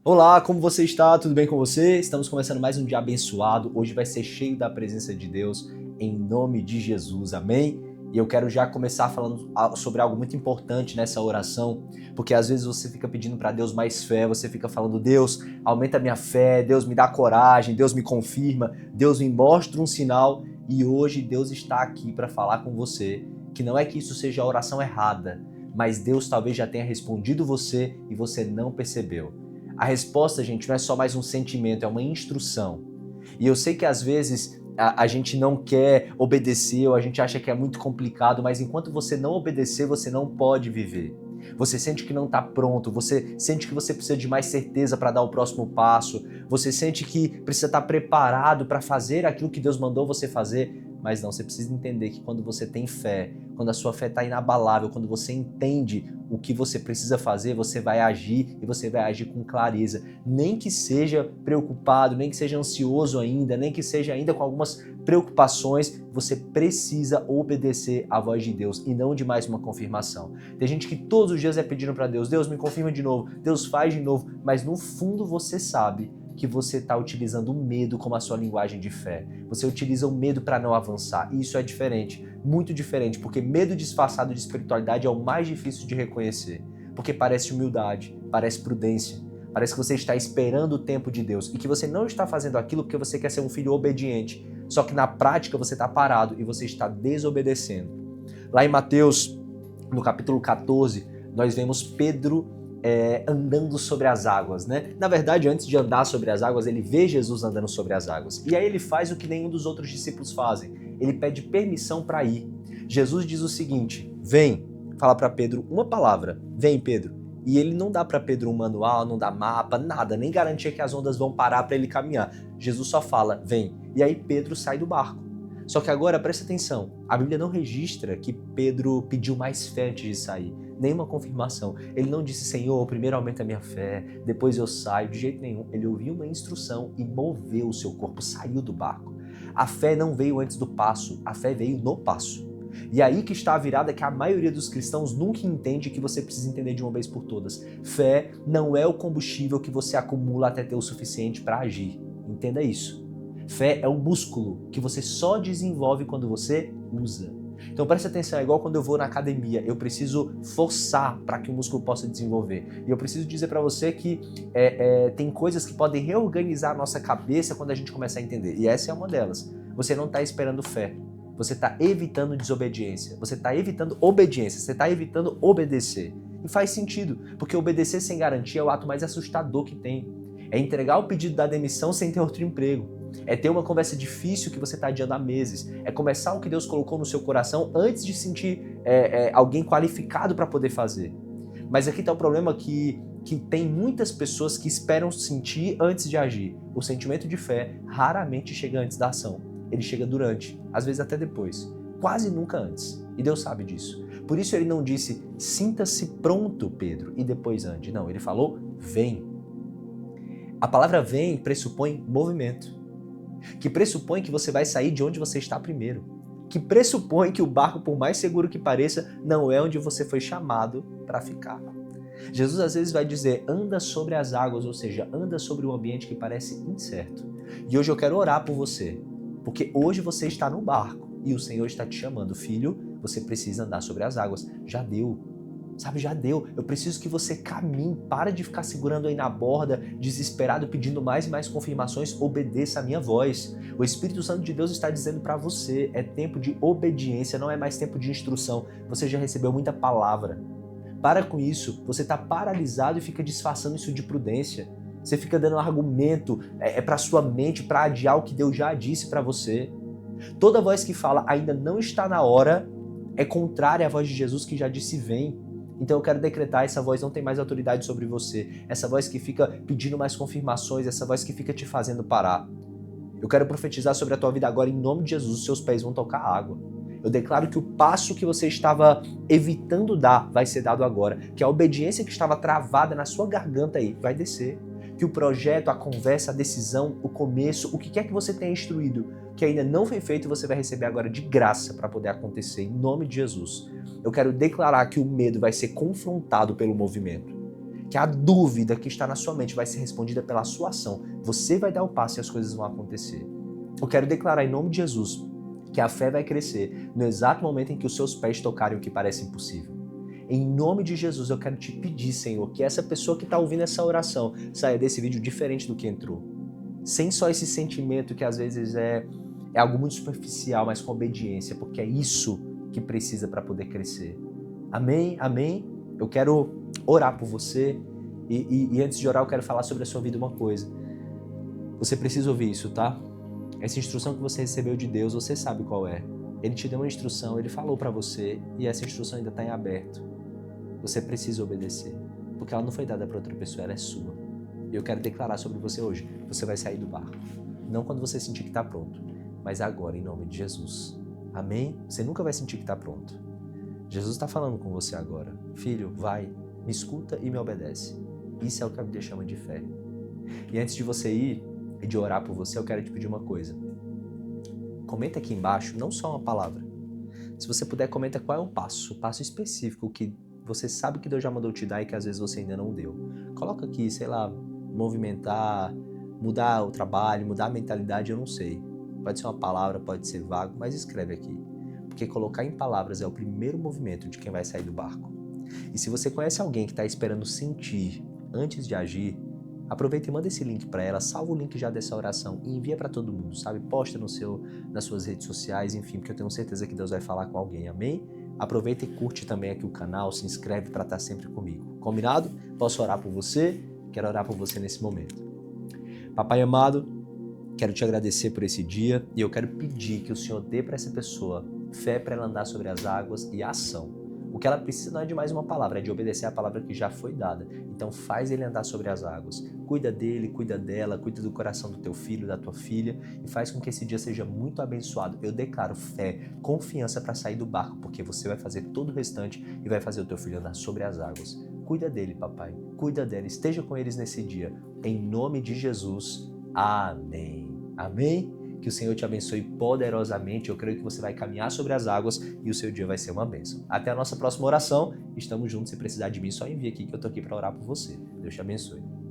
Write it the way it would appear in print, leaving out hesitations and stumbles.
Olá, como você está? Tudo bem com você? Estamos começando mais um dia abençoado. Hoje vai ser cheio da presença de Deus, em nome de Jesus, amém? E eu quero já começar falando sobre algo muito importante nessa oração, porque às vezes você fica pedindo para Deus mais fé, você fica falando, Deus, aumenta a minha fé, Deus me dá coragem, Deus me confirma, Deus me mostra um sinal, e hoje Deus está aqui para falar com você, que não é que isso seja a oração errada, mas Deus talvez já tenha respondido você e você não percebeu. A resposta, gente, não é só mais um sentimento, é uma instrução. E eu sei que às vezes a gente não quer obedecer ou a gente acha que é muito complicado, mas enquanto você não obedecer, você não pode viver. Você sente que não está pronto, você sente que você precisa de mais certeza para dar o próximo passo, você sente que precisa estar preparado para fazer aquilo que Deus mandou você fazer, mas não, você precisa entender que quando você tem fé, quando a sua fé está inabalável, quando você entende o que você precisa fazer, você vai agir e você vai agir com clareza. Nem que seja preocupado, nem que seja ansioso ainda, nem que seja ainda com algumas preocupações, você precisa obedecer à voz de Deus e não de mais uma confirmação. Tem gente que todos os dias é pedindo para Deus, Deus me confirma de novo, Deus faz de novo, mas no fundo você sabe que você está utilizando o medo como a sua linguagem de fé. Você utiliza o medo para não avançar. E isso é diferente, muito diferente, porque medo disfarçado de espiritualidade é o mais difícil de reconhecer. Porque parece humildade, parece prudência, parece que você está esperando o tempo de Deus e que você não está fazendo aquilo porque você quer ser um filho obediente. Só que na prática você está parado e você está desobedecendo. Lá em Mateus, no capítulo 14, nós vemos Pedro andando sobre as águas, né? Na verdade, antes de andar sobre as águas, ele vê Jesus andando sobre as águas. E aí ele faz o que nenhum dos outros discípulos fazem. Ele pede permissão para ir. Jesus diz o seguinte, vem, fala para Pedro uma palavra, vem Pedro. E ele não dá para Pedro um manual, não dá mapa, nada, nem garantia que as ondas vão parar para ele caminhar. Jesus só fala, vem. E aí Pedro sai do barco. Só que agora, presta atenção, a Bíblia não registra que Pedro pediu mais fé antes de sair. Nenhuma confirmação. Ele não disse, Senhor, primeiro aumenta a minha fé, depois eu saio, de jeito nenhum. Ele ouviu uma instrução e moveu o seu corpo, saiu do barco. A fé não veio antes do passo, a fé veio no passo. E aí que está a virada que a maioria dos cristãos nunca entende, que você precisa entender de uma vez por todas. Fé não é o combustível que você acumula até ter o suficiente para agir. Entenda isso. Fé é um músculo que você só desenvolve quando você usa. Então preste atenção, é igual quando eu vou na academia, eu preciso forçar para que o músculo possa desenvolver. E eu preciso dizer para você que tem coisas que podem reorganizar a nossa cabeça quando a gente começa a entender. E essa é uma delas. Você não está esperando fé, você está evitando desobediência, você está evitando obediência, você está evitando obedecer. E faz sentido, porque obedecer sem garantia é o ato mais assustador que tem. É entregar o pedido da demissão sem ter outro emprego. É ter uma conversa difícil que você está adiando há meses. É começar o que Deus colocou no seu coração antes de sentir alguém qualificado para poder fazer. Mas aqui está o problema que tem muitas pessoas que esperam sentir antes de agir. O sentimento de fé raramente chega antes da ação. Ele chega durante, às vezes até depois. Quase nunca antes. E Deus sabe disso. Por isso ele não disse, sinta-se pronto, Pedro, e depois ande. Não, ele falou, vem. A palavra vem pressupõe movimento, que pressupõe que você vai sair de onde você está primeiro, que pressupõe que o barco, por mais seguro que pareça, não é onde você foi chamado para ficar. Jesus às vezes vai dizer, anda sobre as águas, ou seja, anda sobre um ambiente que parece incerto. E hoje eu quero orar por você, porque hoje você está no barco e o Senhor está te chamando, filho, você precisa andar sobre as águas. Já deu. Sabe, já deu. Eu preciso que você caminhe, para de ficar segurando aí na borda, desesperado, pedindo mais e mais confirmações, obedeça a minha voz. O Espírito Santo de Deus está dizendo para você, é tempo de obediência, não é mais tempo de instrução. Você já recebeu muita palavra. Para com isso, você está paralisado e fica disfarçando isso de prudência. Você fica dando argumento para sua mente, para adiar o que Deus já disse para você. Toda voz que fala ainda não está na hora é contrária à voz de Jesus que já disse vem. Então eu quero decretar, essa voz não tem mais autoridade sobre você. Essa voz que fica pedindo mais confirmações, essa voz que fica te fazendo parar. Eu quero profetizar sobre a tua vida agora, em nome de Jesus, os seus pés vão tocar água. Eu declaro que o passo que você estava evitando dar vai ser dado agora. Que a obediência que estava travada na sua garganta aí vai descer. Que o projeto, a conversa, a decisão, o começo, o que quer que você tenha instruído, que ainda não foi feito, você vai receber agora de graça para poder acontecer, em nome de Jesus. Eu quero declarar que o medo vai ser confrontado pelo movimento. que a dúvida que está na sua mente vai ser respondida pela sua ação. Você vai dar o passo e as coisas vão acontecer. Eu quero declarar em nome de Jesus que a fé vai crescer no exato momento em que os seus pés tocarem o que parece impossível. Em nome de Jesus, eu quero te pedir, Senhor, que essa pessoa que está ouvindo essa oração saia desse vídeo diferente do que entrou. Sem só esse sentimento que às vezes é algo muito superficial, mas com obediência, porque é isso que precisa para poder crescer. Amém? Amém? Eu quero orar por você e antes de orar eu quero falar sobre a sua vida uma coisa. Você precisa ouvir isso, tá? Essa instrução que você recebeu de Deus, você sabe qual é. Ele te deu uma instrução, ele falou para você e essa instrução ainda está em aberto. Você precisa obedecer, porque ela não foi dada para outra pessoa, ela é sua. E eu quero declarar sobre você hoje, você vai sair do barco. Não quando você sentir que está pronto, mas agora, em nome de Jesus. Amém? Você nunca vai sentir que está pronto. Jesus está falando com você agora. Filho, vai, me escuta e me obedece. Isso é o que a Bíblia chama de fé. E antes de você ir e de orar por você, eu quero te pedir uma coisa. Comenta aqui embaixo, não só uma palavra. Se você puder, comenta qual é o passo específico que você sabe que Deus já mandou te dar e que às vezes você ainda não deu. Coloca aqui, sei lá, movimentar, mudar o trabalho, mudar a mentalidade, eu não sei. Pode ser uma palavra, pode ser vago, mas escreve aqui. Porque colocar em palavras é o primeiro movimento de quem vai sair do barco. E se você conhece alguém que está esperando sentir antes de agir, aproveita e manda esse link para ela, salva o link já dessa oração e envia para todo mundo, sabe? Posta nas suas redes sociais, enfim, porque eu tenho certeza que Deus vai falar com alguém, amém? Aproveita e curte também aqui o canal, se inscreve para estar sempre comigo. Combinado? Posso orar por você? Quero orar por você nesse momento. Papai amado, quero te agradecer por esse dia e eu quero pedir que o Senhor dê para essa pessoa fé para ela andar sobre as águas e ação. O que ela precisa não é de mais uma palavra, é de obedecer a palavra que já foi dada. Então faz ele andar sobre as águas. Cuida dele, cuida dela, cuida do coração do teu filho, da tua filha e faz com que esse dia seja muito abençoado. Eu declaro fé, confiança para sair do barco, porque você vai fazer todo o restante e vai fazer o teu filho andar sobre as águas. Cuida dele, papai. Cuida dela. Esteja com eles nesse dia. Em nome de Jesus. Amém. Amém? Que o Senhor te abençoe poderosamente. Eu creio que você vai caminhar sobre as águas e o seu dia vai ser uma bênção. Até a nossa próxima oração. Estamos juntos. Se precisar de mim, só envia aqui que eu tô aqui para orar por você. Deus te abençoe.